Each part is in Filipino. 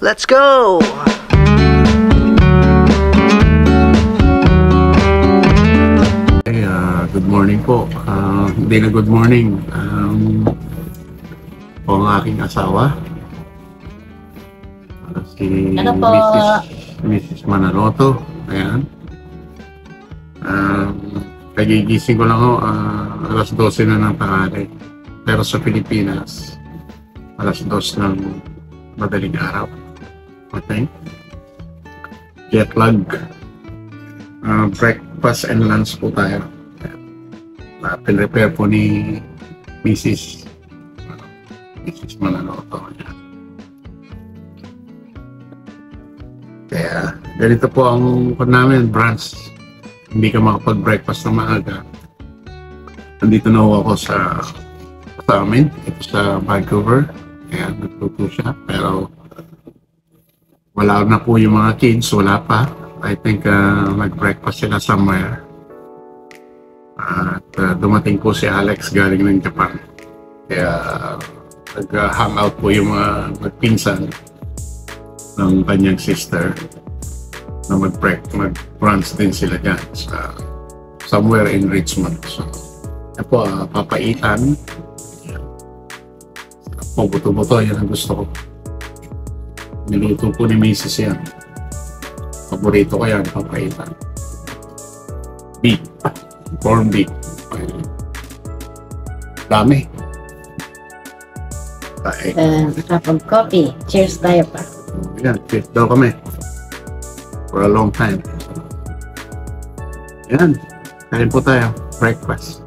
Let's go! Hey, good morning po. Hindi na good morning. Po ang aking asawa. Si Ano po? Mrs. Manaloto. Ayan. Kagigising ko lang ho, alas 12 na ng tanghali. Pero sa Pilipinas, alas 2 ng madaling araw. Okay? Jet lag. Breakfast and lunch po tayo. Pinrepare po ni Mrs. Manaloto. Kaya ganito po ang namin, brunch. Hindi ka makapag-breakfast ng maaga. Nandito na ako sa amin, ito sa Vancouver. Kaya nagluto siya. Pero wala na po yung mga kids, wala pa. I think nag-breakfast sila somewhere. At dumating po si Alex galing ng Japan. Kaya nag-hangout po yung mga magpinsan ng kanyang sister na mag-brunch din sila dyan sa somewhere in Richmond. So, yan po, papaitan. Buto-buto, yan ang gusto ko. Niluto po ni Mrs. yan. Paborito ko yan, papaitan. Beef. Corn beef. Dami. Cup of coffee. Cheers tayo pa. Yan, cheers daw kami. For a long time. Yan. Kain po tayo. Breakfast.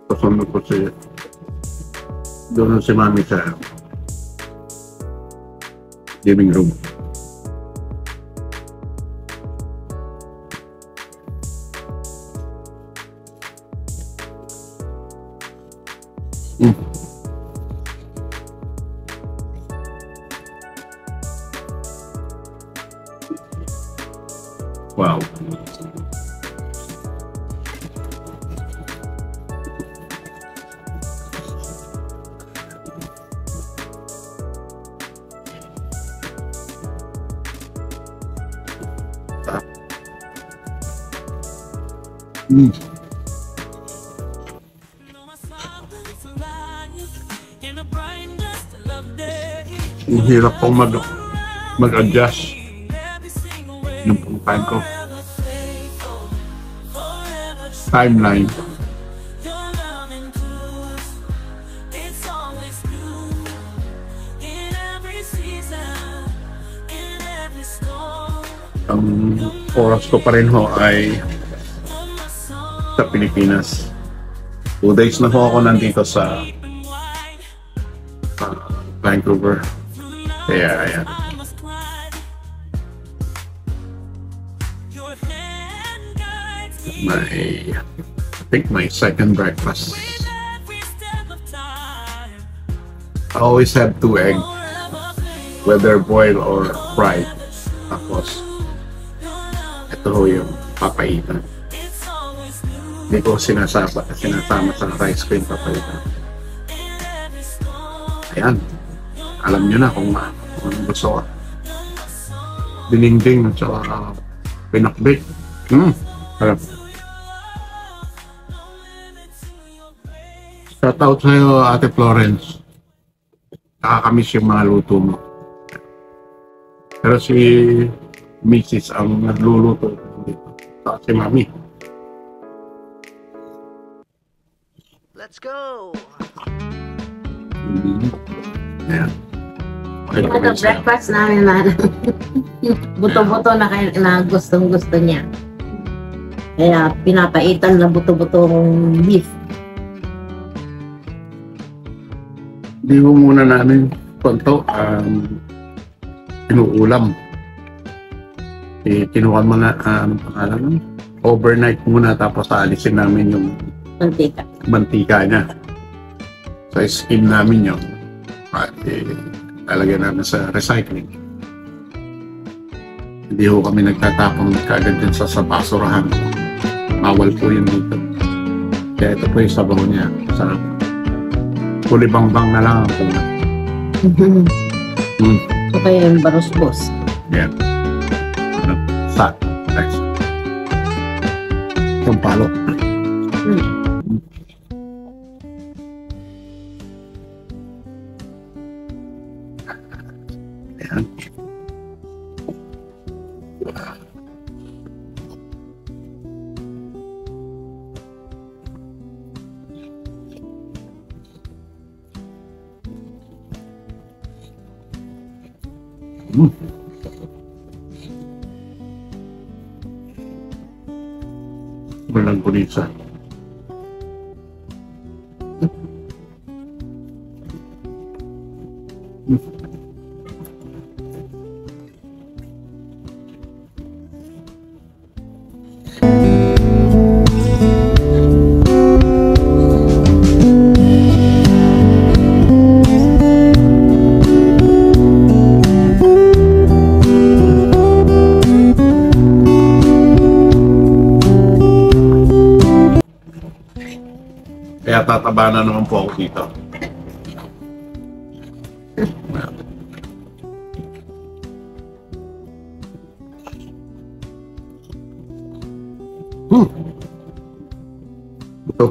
Kasunod ko si doon si Mami sa living room. Wow. Ang hirap pong mag-adjust yung pangkain ko. Timeline. Ang oras ko pa rin ho ay sa Pilipinas. 2 days na ho ako nandito sa Vancouver. Kaya ayan. I think my second breakfast. I always have 2 eggs, whether boiled or fried. Tapos ito ho yung papaitan. Hindi ko sinasama sa rice cream papaitan. Ayan. Alam nyo na kung anong gusto ko. Dininding at saka pinakbit. Alam. Shout out sa'yo, Ate Florence. Nakakamiss yung mga luto mo. Pero si Mrs. ang nagluluto dito. Saka si Mami. Let's go! Ayan. Ito breakfast namin man. Buto-buto na gustong-gusto niya. Kaya pinapaitan na buto-butong beef. Hindi mo muna namin konto inuulam. Kinuha mo na pangalan, overnight muna tapos aalisin namin yung mantika niya. So skin namin yun. At lalagyan namin sa recycling. Hindi ho kami nagtatapon kaagad dyan sa basurahan. Bawal po yun dito. Kaya ito po yung sabaw niya. Sarap. Kulibangbang na lang ang kulat. Ito kaya yung barosbos. Yan. Ano? Sa. Nice. Itong palo. Yan. Walang kulisa. Kaya tataba na naman po ako dito. Ito.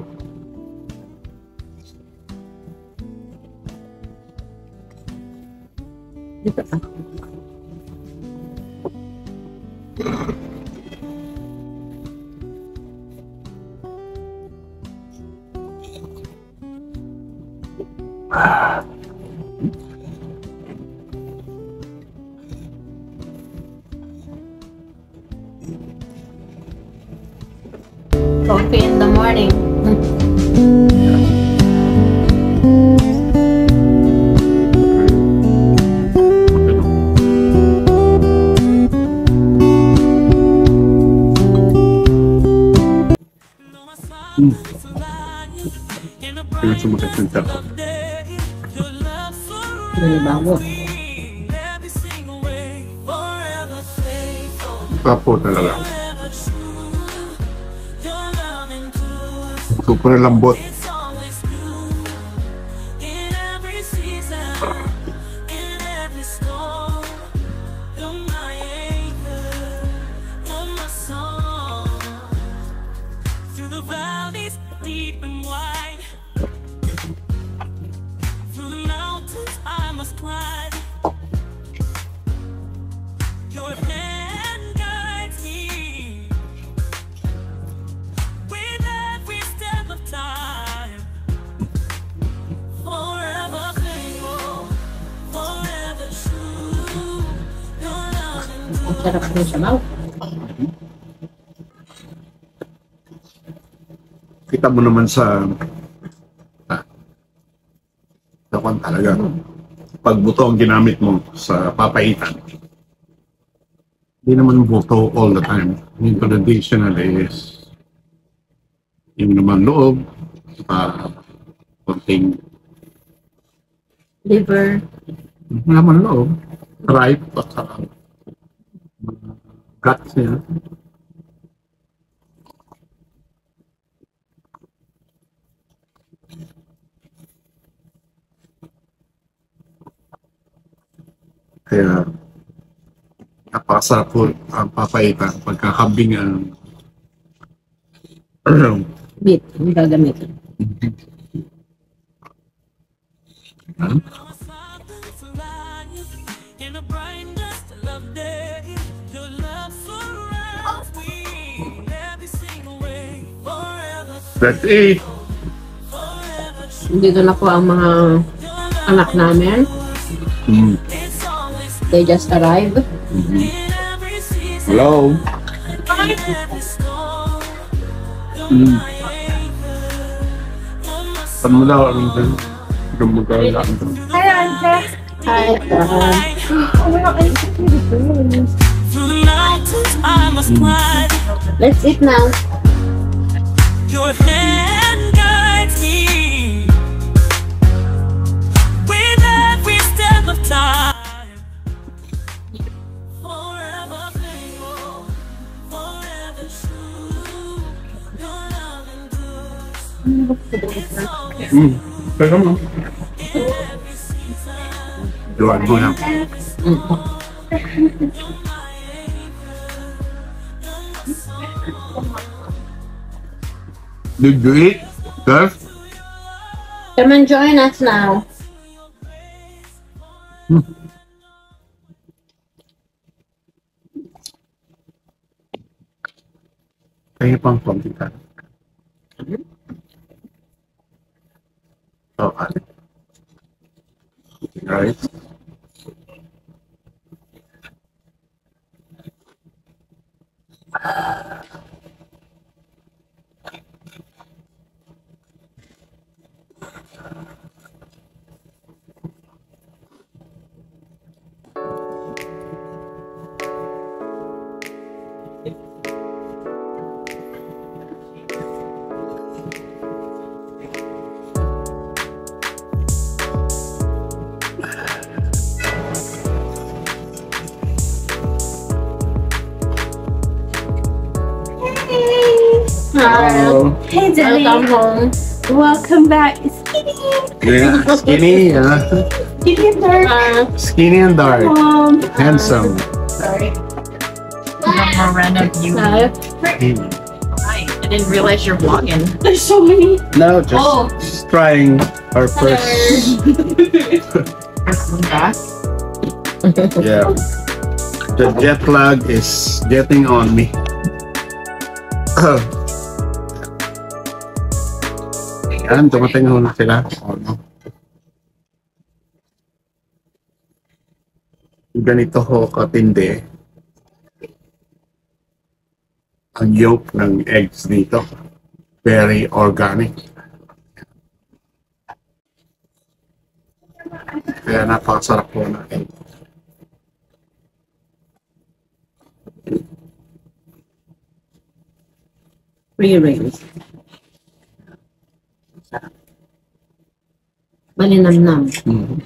Dito pa. Coffee in the morning. Kaya sumakit yung tako. Nanibago. Kapo talaga. Super lambot. Ang sarap ng sabaw. Kita mo naman sa kwan talaga. Pag buto ang ginamit mo sa papaitan, hindi naman buto all the time. Yung traditional is yung naman loob, konting Liver. naman loob, tripe, at saka guts niya. Kaya napakasarap po ang papaitan pagkakambing ang Beet. Ang gagamitin. That's it. Dito na po ang mga anak namin. They just arrived. Hello. Saan mo daw ang gumagala? Hi, Ante. Hi, Let's eat now. Your hand guides me with every step of time. Forever. Teka mo. Duwan mo na. Did you eat? Yes? Come and join us now. Kaya pang konti ka. Oh, ate. Right. Hi. Hey, Daddy. Welcome home. Welcome back. Skinny. Yeah, skinny, Skinny and dark. skinny and dark, Mom. handsome. Sorry. More random view. Hi. Hi. I didn't realize you're vlogging. There's so many. No, just trying our first. First one back. Yeah. The jet lag is getting on me. Yan, dumating ho na sila. Oh, no. Ganito ho katindi ang yolk ng eggs dito. Very organic. Kaya napakasarap po na egg. Free range. Malinamnam. Mm.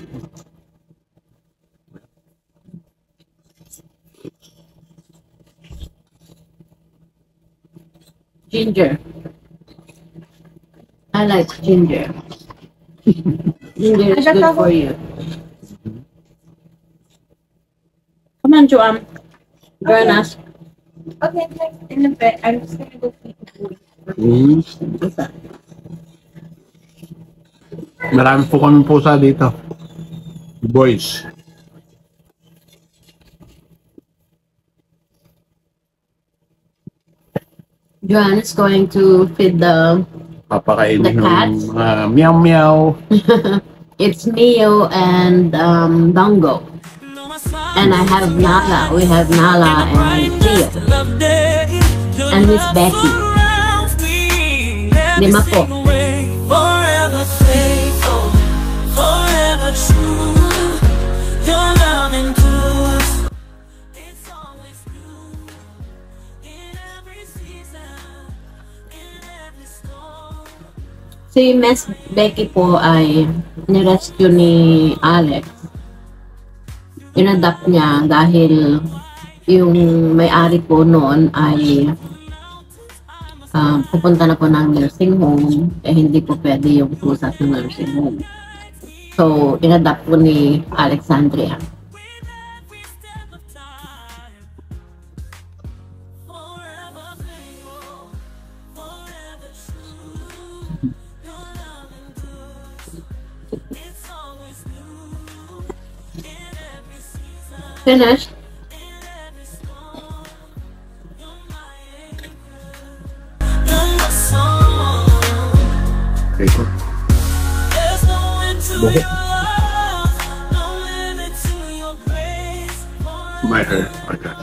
Ginger. I like ginger. Ginger is good for you. Come on, Joanne. Join us. Okay, next in a bit. I'm just gonna go feed the food. Mm. Marami po kami pusa dito. Boys. Joanne is going to feed the. Papakainin The ng cats? mga meow meow. It's Mio and Dongo. And I have Nala. We have Nala and Theo. And Miss Becky. Lima po. Forever faithful, forever true. Your love endures. It's always new. In every season, in every storm. Si Miss Becky po ay nirescue ni Alex. Inadapt niya dahil yung may-ari po noon ay pupunta na po ng nursing home, eh hindi po pwede yung pusa sa nursing home. So, inadapt po ni Alexandria. Every step of time, forever faithful, forever true. Your love endures. It's always new. In every season, Finished? in every storm, you're my anchor. You're my song. Okay po. There's no end to your love, no limit to your grace. My hair. Okay.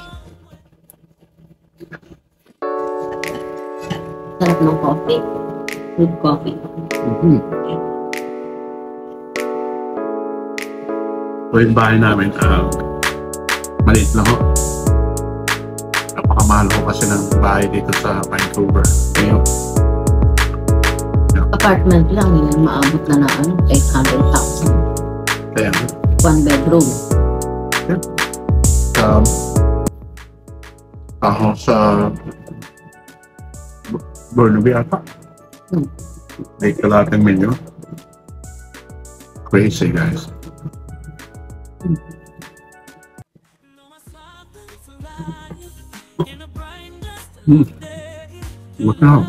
Sarap ng coffee. Good coffee. Mm-hmm. So yung bahay namin, maliit lang ho. Napakamahal ho kasi ng bahay dito sa Vancouver. Ngayon, Apartment lang, yun, maabot na na 800,000. kaya One bedroom. ako sa Burnaby ata. Make a lot of menu. Crazy, guys. Look out.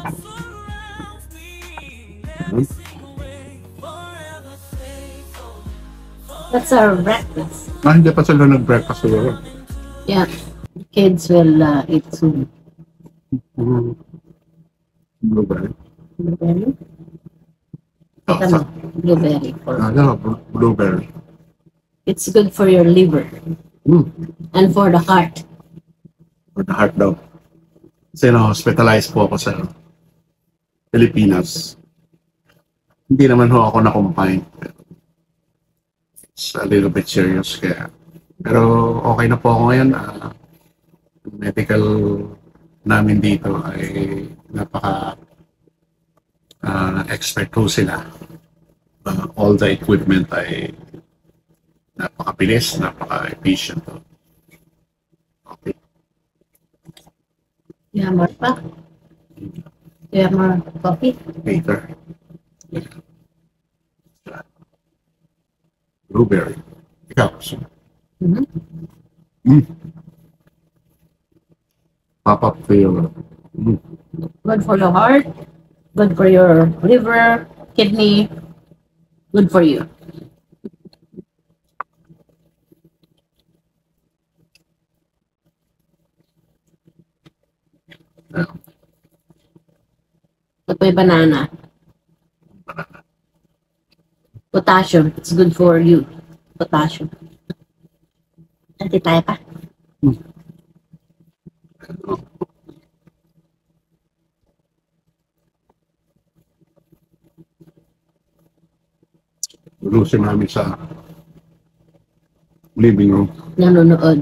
That's our breakfast. Hindi pa sila nag-breakfast siguro. Yeah. Kids will eat soon. Blueberry. Blueberry? Oh, Ano? Blueberry. blueberry. It's good for your liver and for the heart. For the heart daw. Kasi na-hospitalized po ako sa Pilipinas. Hindi naman ho ako na-confine. It's a little bit serious kaya. Pero okay na po ako ngayon. Medical namin dito ay napaka expert po sila. All the equipment ay napakabilis, napaka-efficient. Okay. You have more pa? You have more coffee? Later. Blueberry. Ikaw. Pop-up flavor. Good for the heart, good for your liver, kidney, good for you. Ito po yung banana. Potassium, it's good for you. Potassium. Nanti tayo pa. Tulong si mami sa living room Nanonood.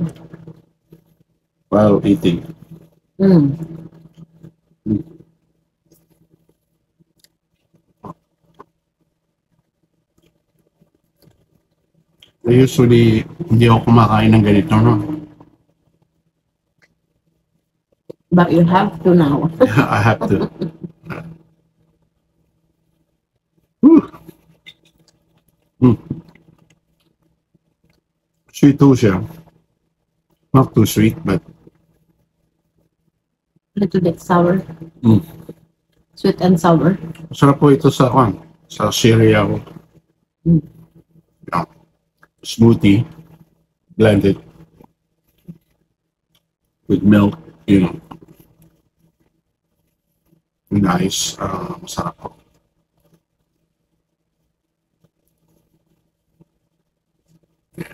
while eating. Usually, hindi ako kumakain ng ganito, no? But you have to now. I have to. Sweet too siya. Not too sweet, but A little bit sour. Mm. Sweet and sour. Masarap po ito sa cereal. Yeah. Smoothie, blended with milk, you know. Nice, masarap po. Yeah.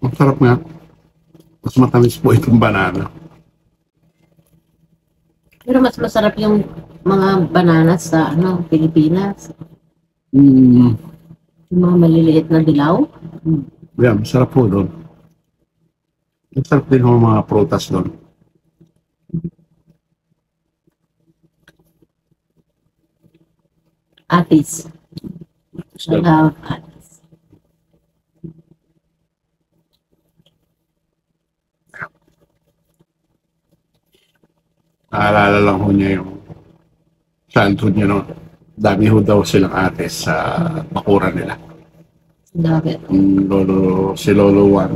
Masarap nga. Mas matamis po itong banana. Pero mas masarap yung mga bananas sa Pilipinas. Mm. Yung mga maliliit na dilaw. Yeah, masarap po doon. Masarap din ang mga prutas doon. Atis. I love atis. Naalala lang ho niya yung childhood niya, no? Dami ho daw silang ates sa bakuran nila. Love it. Si Lolo Juan.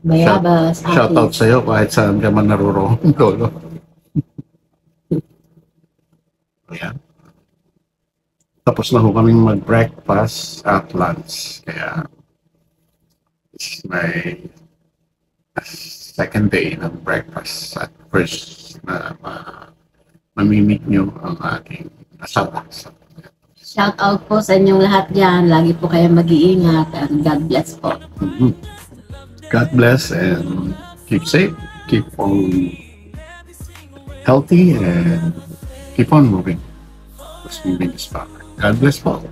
Bayabas, Shout out atis. sa'yo kahit saan ka man naroroon, Lolo. Ayan. Tapos na ho kaming mag-breakfast at lunch. Kaya it's my second day ng breakfast at first na mamimit nyo ang aking asawa. Shout out po sa inyong lahat dyan. Lagi po kayo mag-iingat and God bless po. Mhm. God bless and keep safe, keep on healthy, and keep on moving. Let's moving this power. God bless po.